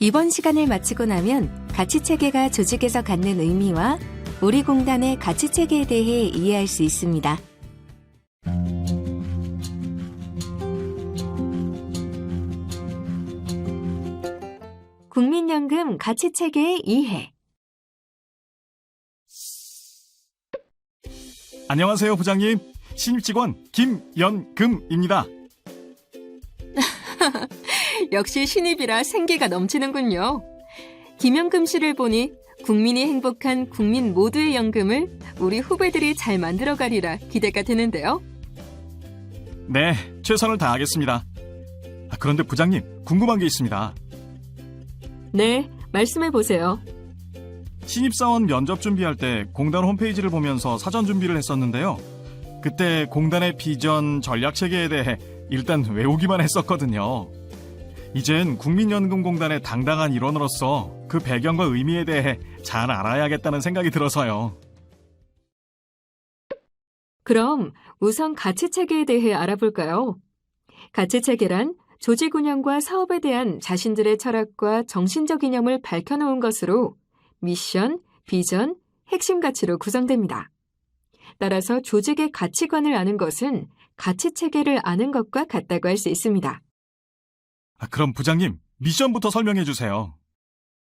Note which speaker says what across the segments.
Speaker 1: 이번 시간을 마치고 나면 가치체계가 조직에서 갖는 의미와 우리 공단의 가치체계에 대해 이해할 수 있습니다. 국민연금 가치체계의 이해.
Speaker 2: 안녕하세요, 부장님. 신입 직원 김연금입니다.
Speaker 1: 역시 신입이라 생기가 넘치는군요. 김연금 씨를 보니 국민이 행복한 국민 모두의 연금을 우리 후배들이 잘 만들어가리라 기대가 되는데요.
Speaker 2: 네, 최선을 다하겠습니다. 그런데 부장님, 궁금한 게 있습니다.
Speaker 1: 네, 말씀해 보세요.
Speaker 2: 신입사원 면접 준비할 때 공단 홈페이지를 보면서 사전 준비를 했었는데요. 그때 공단의 비전, 전략체계에 대해 일단 외우기만 했었거든요. 이젠 국민연금공단의 당당한 일원으로서 그 배경과 의미에 대해 잘 알아야겠다는 생각이 들어서요.
Speaker 1: 그럼 우선 가치체계에 대해 알아볼까요? 가치체계란 조직 운영과 사업에 대한 자신들의 철학과 정신적 이념을 밝혀놓은 것으로 미션, 비전, 핵심 가치로 구성됩니다. 따라서 조직의 가치관을 아는 것은 가치체계를 아는 것과 같다고 할 수 있습니다.
Speaker 2: 그럼 부장님, 미션부터 설명해 주세요.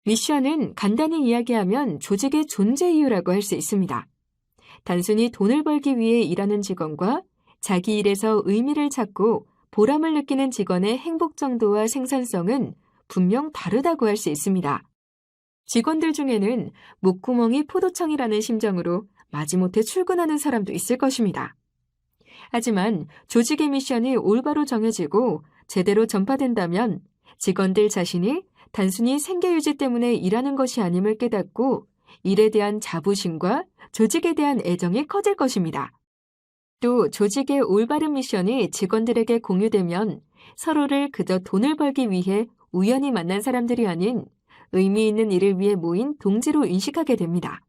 Speaker 1: 미션은 간단히 이야기하면 조직의 존재 이유라고 할 수 있습니다. 단순히 돈을 벌기 위해 일하는 직원과 자기 일에서 의미를 찾고 보람을 느끼는 직원의 행복 정도와 생산성은 분명 다르다고 할 수 있습니다. 직원들 중에는 목구멍이 포도청이라는 심정으로 마지못해 출근하는 사람도 있을 것입니다. 하지만 조직의 미션이 올바로 정해지고 제대로 전파된다면 직원들 자신이 단순히 생계유지 때문에 일하는 것이 아님을 깨닫고 일에 대한 자부심과 조직에 대한 애정이 커질 것입니다. 또 조직의 올바른 미션이 직원들에게 공유되면 서로를 그저 돈을 벌기 위해 우연히 만난 사람들이 아닌 의미 있는 일을 위해 모인 동지로 인식하게 됩니다.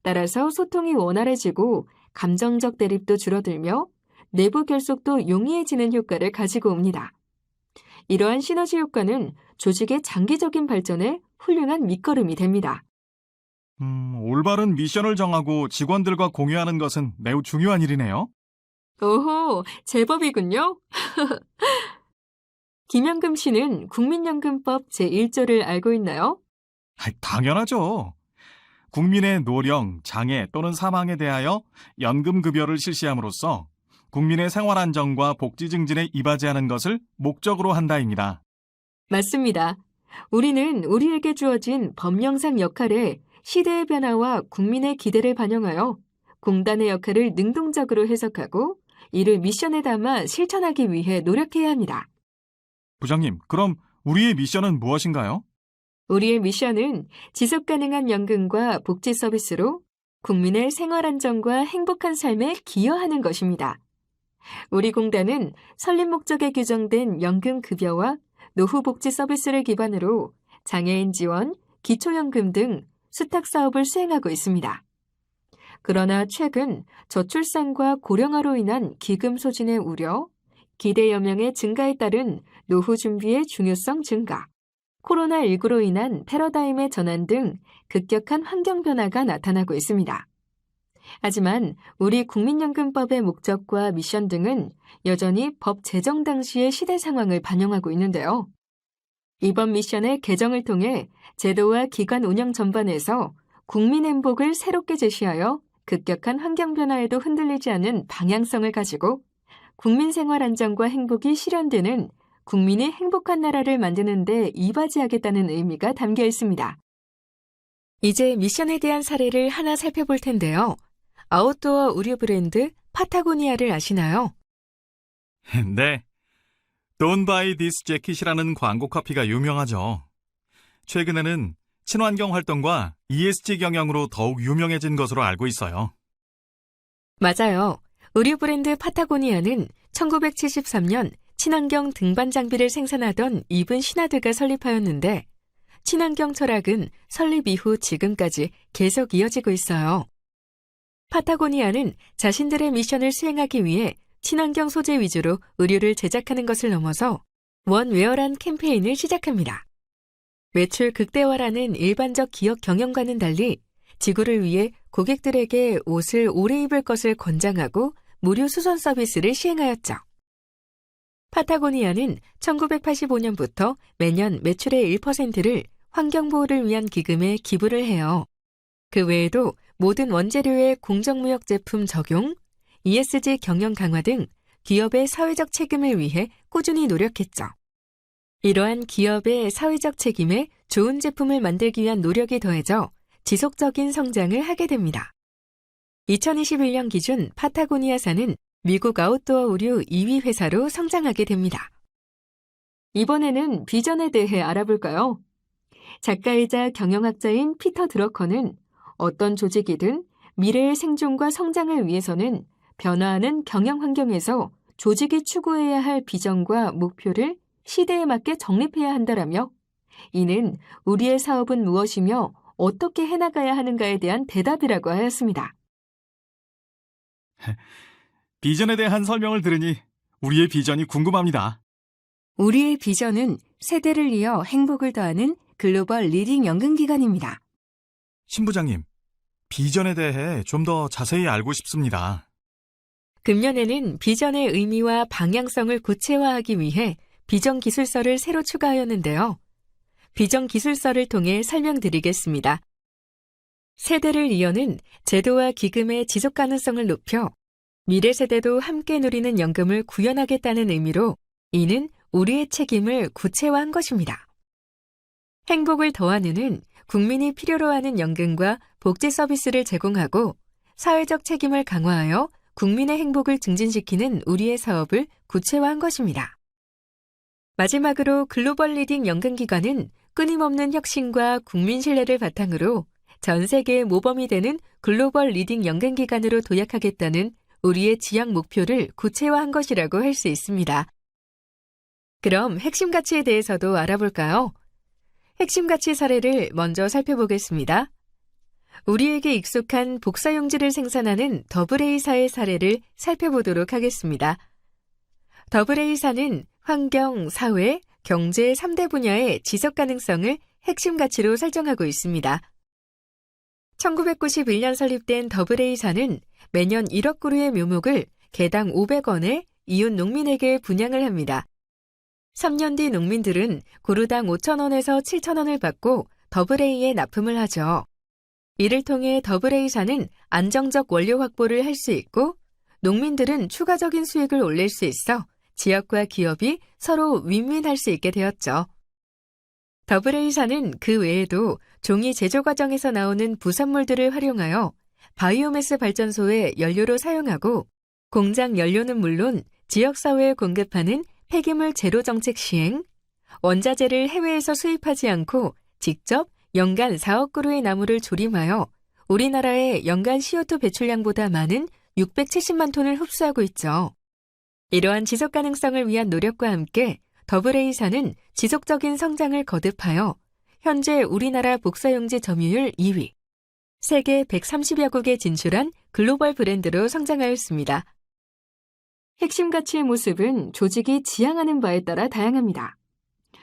Speaker 1: 따라서 소통이 원활해지고 감정적 대립도 줄어들며 내부 결속도 용이해지는 효과를 가지고 옵니다. 이러한 시너지 효과는 조직의 장기적인 발전에 훌륭한 밑거름이 됩니다.
Speaker 2: 올바른 미션을 정하고 직원들과 공유하는 것은 매우 중요한 일이네요.
Speaker 1: 오호, 제법이군요. 김연금 씨는 국민연금법 제1조를 알고 있나요?
Speaker 2: 당연하죠. 국민의 노령, 장애 또는 사망에 대하여 연금급여를 실시함으로써 국민의 생활 안정과 복지 증진에 이바지하는 것을 목적으로 한다입니다.
Speaker 1: 맞습니다. 우리는 우리에게 주어진 법령상 역할에 시대의 변화와 국민의 기대를 반영하여 공단의 역할을 능동적으로 해석하고 이를 미션에 담아 실천하기 위해 노력해야 합니다.
Speaker 2: 부장님, 그럼 우리의 미션은 무엇인가요?
Speaker 1: 우리의 미션은 지속가능한 연금과 복지 서비스로 국민의 생활 안정과 행복한 삶에 기여하는 것입니다. 우리 공단은 설립 목적에 규정된 연금급여와 노후복지 서비스를 기반으로 장애인 지원, 기초연금 등 수탁사업을 수행하고 있습니다. 그러나 최근 저출산과 고령화로 인한 기금 소진의 우려, 기대 여명의 증가에 따른 노후 준비의 중요성 증가, 코로나19로 인한 패러다임의 전환 등 급격한 환경 변화가 나타나고 있습니다. 하지만 우리 국민연금법의 목적과 미션 등은 여전히 법 제정 당시의 시대 상황을 반영하고 있는데요. 이번 미션의 개정을 통해 제도와 기관 운영 전반에서 국민 행복을 새롭게 제시하여 급격한 환경 변화에도 흔들리지 않은 방향성을 가지고 국민 생활 안정과 행복이 실현되는 국민이 행복한 나라를 만드는 데 이바지하겠다는 의미가 담겨 있습니다. 이제 미션에 대한 사례를 하나 살펴볼 텐데요. 아웃도어 의류 브랜드 파타고니아를 아시나요?
Speaker 2: 네. Don't buy this jacket이라는 광고 카피가 유명하죠. 최근에는 친환경 활동과 ESG 경영으로 더욱 유명해진 것으로 알고 있어요.
Speaker 1: 맞아요. 의류 브랜드 파타고니아는 1973년 친환경 등반 장비를 생산하던 이븐 시나드가 설립하였는데 친환경 철학은 설립 이후 지금까지 계속 이어지고 있어요. 파타고니아는 자신들의 미션을 수행하기 위해 친환경 소재 위주로 의류를 제작하는 것을 넘어서 원웨어란 캠페인을 시작합니다. 매출 극대화라는 일반적 기업 경영과는 달리 지구를 위해 고객들에게 옷을 오래 입을 것을 권장하고 무료 수선 서비스를 시행하였죠. 파타고니아는 1985년부터 매년 매출의 1%를 환경보호를 위한 기금에 기부를 해요. 그 외에도 모든 원재료의 공정무역 제품 적용, ESG 경영 강화 등 기업의 사회적 책임을 위해 꾸준히 노력했죠. 이러한 기업의 사회적 책임에 좋은 제품을 만들기 위한 노력이 더해져 지속적인 성장을 하게 됩니다. 2021년 기준 파타고니아사는 미국 아웃도어 의류 2위 회사로 성장하게 됩니다. 이번에는 비전에 대해 알아볼까요? 작가이자 경영학자인 피터 드러커는 어떤 조직이든 미래의 생존과 성장을 위해서는 변화하는 경영 환경에서 조직이 추구해야 할 비전과 목표를 시대에 맞게 정립해야 한다라며 이는 우리의 사업은 무엇이며 어떻게 해나가야 하는가에 대한 대답이라고 하였습니다.
Speaker 2: 비전에 대한 설명을 들으니 우리의 비전이 궁금합니다.
Speaker 1: 우리의 비전은 세대를 이어 행복을 더하는 글로벌 리딩 연금기관입니다.
Speaker 2: 신 부장님, 비전에 대해 좀 더 자세히 알고 싶습니다.
Speaker 1: 금년에는 비전의 의미와 방향성을 구체화하기 위해 비전 기술서를 새로 추가하였는데요. 비전 기술서를 통해 설명드리겠습니다. 세대를 이어는 제도와 기금의 지속 가능성을 높여 미래 세대도 함께 누리는 연금을 구현하겠다는 의미로 이는 우리의 책임을 구체화한 것입니다. 행복을 더하는은 국민이 필요로 하는 연금과 복지 서비스를 제공하고 사회적 책임을 강화하여 국민의 행복을 증진시키는 우리의 사업을 구체화한 것입니다. 마지막으로 글로벌 리딩 연금기관은 끊임없는 혁신과 국민 신뢰를 바탕으로 전 세계의 모범이 되는 글로벌 리딩 연금기관으로 도약하겠다는 우리의 지향 목표를 구체화한 것이라고 할 수 있습니다. 그럼 핵심 가치에 대해서도 알아볼까요? 핵심 가치 사례를 먼저 살펴보겠습니다. 우리에게 익숙한 복사용지를 생산하는 더블A사의 사례를 살펴보도록 하겠습니다. 더블A사는 환경, 사회, 경제 3대 분야의 지속 가능성을 핵심 가치로 설정하고 있습니다. 1991년 설립된 더블A사는 매년 1억 그루의 묘목을 개당 500원에 이웃 농민에게 분양을 합니다. 3년 뒤 농민들은 그루당 5,000원에서 7,000원을 받고 더블A에 납품을 하죠. 이를 통해 더블A사는 안정적 원료 확보를 할 수 있고 농민들은 추가적인 수익을 올릴 수 있어 지역과 기업이 서로 윈윈할 수 있게 되었죠. 더블A사는 그 외에도 종이 제조 과정에서 나오는 부산물들을 활용하여 바이오매스 발전소에 연료로 사용하고 공장 연료는 물론 지역사회에 공급하는 폐기물 제로 정책 시행, 원자재를 해외에서 수입하지 않고 직접 연간 4억 그루의 나무를 조림하여 우리나라의 연간 CO2 배출량보다 많은 670만 톤을 흡수하고 있죠. 이러한 지속 가능성을 위한 노력과 함께 더블A사는 지속적인 성장을 거듭하여 현재 우리나라 복사용지 점유율 2위, 세계 130여국에 진출한 글로벌 브랜드로 성장하였습니다. 핵심 가치의 모습은 조직이 지향하는 바에 따라 다양합니다.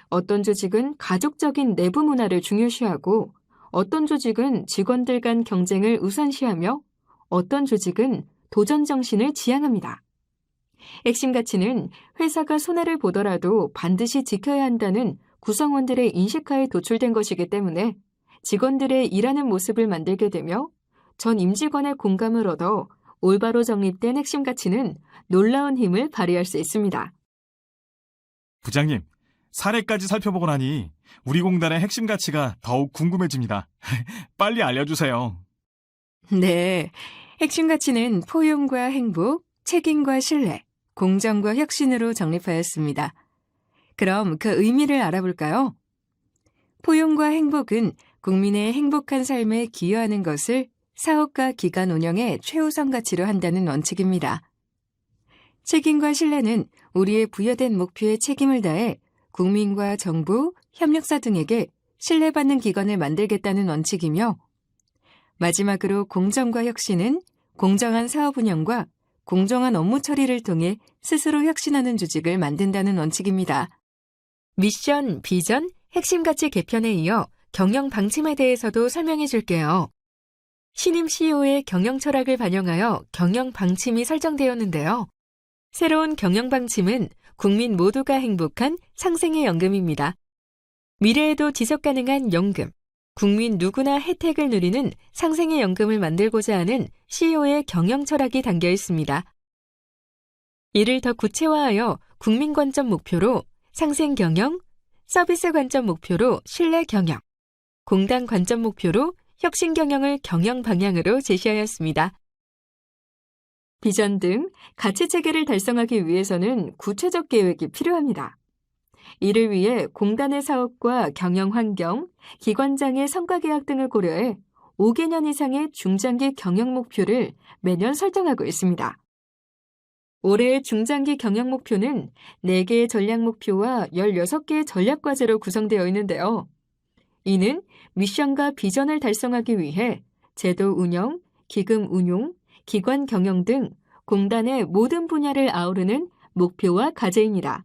Speaker 1: 어떤 조직은 가족적인 내부 문화를 중요시하고 어떤 조직은 직원들 간 경쟁을 우선시하며 어떤 조직은 도전 정신을 지향합니다. 핵심 가치는 회사가 손해를 보더라도 반드시 지켜야 한다는 구성원들의 인식하에 도출된 것이기 때문에 직원들의 일하는 모습을 만들게 되며 전 임직원의 공감을 얻어 올바로 정립된 핵심 가치는 놀라운 힘을 발휘할 수 있습니다.
Speaker 2: 부장님, 사례까지 살펴보고 나니 우리 공단의 핵심 가치가 더욱 궁금해집니다. 빨리 알려주세요.
Speaker 1: 네, 핵심 가치는 포용과 행복, 책임과 신뢰, 공정과 혁신으로 정립하였습니다. 그럼 그 의미를 알아볼까요? 포용과 행복은 국민의 행복한 삶에 기여하는 것을 사업과 기관 운영의 최우선 가치로 한다는 원칙입니다. 책임과 신뢰는 우리의 부여된 목표에 책임을 다해 국민과 정부, 협력사 등에게 신뢰받는 기관을 만들겠다는 원칙이며 마지막으로 공정과 혁신은 공정한 사업 운영과 공정한 업무 처리를 통해 스스로 혁신하는 조직을 만든다는 원칙입니다. 미션, 비전, 핵심 가치 개편에 이어 경영 방침에 대해서도 설명해 줄게요. 신임 CEO의 경영 철학을 반영하여 경영 방침이 설정되었는데요. 새로운 경영 방침은 국민 모두가 행복한 상생의 연금입니다. 미래에도 지속 가능한 연금, 국민 누구나 혜택을 누리는 상생의 연금을 만들고자 하는 CEO의 경영 철학이 담겨 있습니다. 이를 더 구체화하여 국민 관점 목표로 상생 경영, 서비스 관점 목표로 신뢰 경영, 공단 관점 목표로 혁신 경영을 경영 방향으로 제시하였습니다. 비전 등 가치 체계를 달성하기 위해서는 구체적 계획이 필요합니다. 이를 위해 공단의 사업과 경영 환경, 기관장의 성과 계약 등을 고려해 5개년 이상의 중장기 경영 목표를 매년 설정하고 있습니다. 올해의 중장기 경영 목표는 4개의 전략 목표와 16개의 전략 과제로 구성되어 있는데요. 이는 미션과 비전을 달성하기 위해 제도 운영, 기금 운용, 기관 경영 등 공단의 모든 분야를 아우르는 목표와 과제입니다.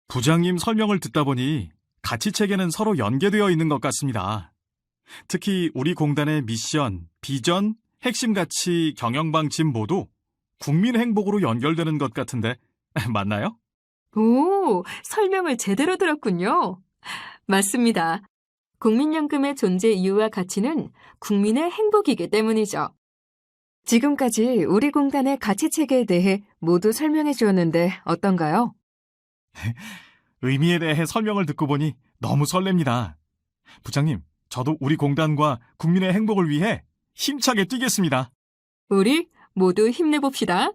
Speaker 2: 부장님 설명을 듣다 보니 가치 체계는 서로 연계되어 있는 것 같습니다. 특히 우리 공단의 미션, 비전, 핵심 가치, 경영 방침 모두 국민 행복으로 연결되는 것 같은데 맞나요?
Speaker 1: 오, 설명을 제대로 들었군요. 맞습니다. 국민연금의 존재 이유와 가치는 국민의 행복이기 때문이죠. 지금까지 우리 공단의 가치 체계에 대해 모두 설명해 주었는데 어떤가요?
Speaker 2: 의미에 대해 설명을 듣고 보니 너무 설렙니다. 부장님, 저도 우리 공단과 국민의 행복을 위해 힘차게 뛰겠습니다.
Speaker 1: 우리 모두 힘내봅시다.